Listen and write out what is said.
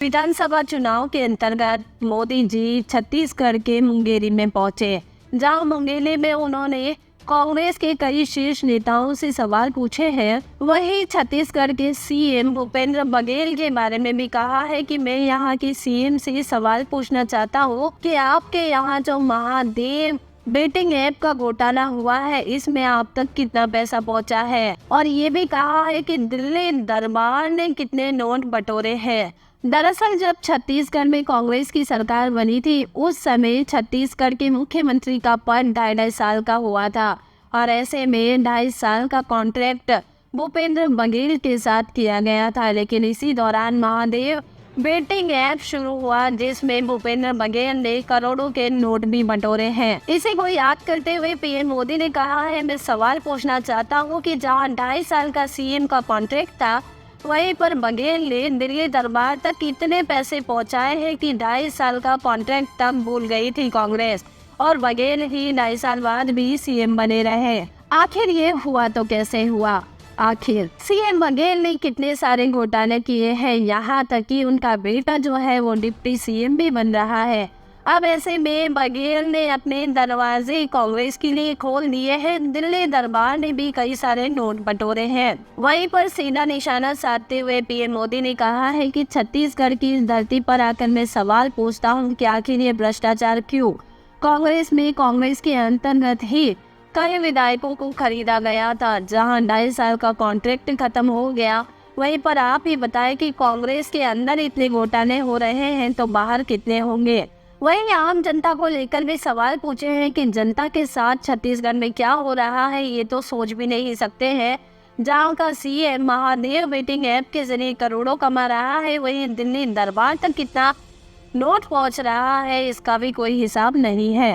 विधानसभा चुनाव के अंतर्गत मोदी जी छत्तीसगढ़ के मुंगेरी में पहुंचे, जहां मुंगेरी में उन्होंने कांग्रेस के कई शीर्ष नेताओं से सवाल पूछे हैं। वहीं छत्तीसगढ़ के सीएम भूपेंद्र बघेल के बारे में भी कहा है कि मैं यहां के सीएम से सवाल पूछना चाहता हूं कि आपके यहां जो महादेव बेटिंग ऐप का घोटाला हुआ है, इसमें आप तक कितना पैसा पहुंचा है। और ये भी कहा है कि दिल्ली दरबार ने कितने नोट बटोरे हैं। दरअसल जब छत्तीसगढ़ में कांग्रेस की सरकार बनी थी, उस समय छत्तीसगढ़ के मुख्यमंत्री का पद 2.5 साल का हुआ था और ऐसे में 2.5 साल का कॉन्ट्रैक्ट भूपेंद्र बघेल के साथ किया गया था। लेकिन इसी दौरान महादेव बेटिंग ऐप शुरू हुआ, जिसमें भूपेंद्र बघेल ने करोड़ों के नोट भी बटोरे हैं। इसी को याद करते हुए पीएम मोदी ने कहा है, मैं सवाल पूछना चाहता हूँ कि जहाँ 2.5 साल का सीएम का कॉन्ट्रैक्ट था, वहीं पर बघेल ने दिल्ली दरबार तक कितने पैसे पहुंचाए हैं कि 2.5 साल का कॉन्ट्रैक्ट तक भूल गई थी कांग्रेस, और बघेल ही 2.5 साल बाद भी सीएम बने रहे। आखिर ये हुआ तो कैसे हुआ? आखिर सीएम बघेल ने कितने सारे घोटाले किए हैं, यहाँ तक कि उनका बेटा जो है वो डिप्टी सीएम भी बन रहा है। अब ऐसे में बघेल ने अपने दरवाजे कांग्रेस के लिए खोल दिए हैं। दिल्ली दरबार ने भी कई सारे नोट बटोरे हैं। वहीं पर सीधा निशाना साधते हुए पीएम मोदी ने कहा है कि छत्तीसगढ़ की इस धरती पर आकर मैं सवाल पूछता हूं कि आखिर ये भ्रष्टाचार क्यों? कांग्रेस के अंतर्गत ही कई विधायकों को खरीदा गया था, जहां 2.5 साल का कॉन्ट्रैक्ट खत्म हो गया। वहीं पर आप ही बताएं कि कांग्रेस के अंदर इतने घोटाले हो रहे हैं तो बाहर कितने होंगे। वहीं आम जनता को लेकर भी सवाल पूछे हैं कि जनता के साथ छत्तीसगढ़ में क्या हो रहा है, ये तो सोच भी नहीं सकते हैं। जहां का सीएम महादेव बेटिंग ऐप के जरिए करोड़ों कमा रहा है, वहीं दिल्ली दरबार तक कितना नोट पहुंच रहा है, इसका भी कोई हिसाब नहीं है।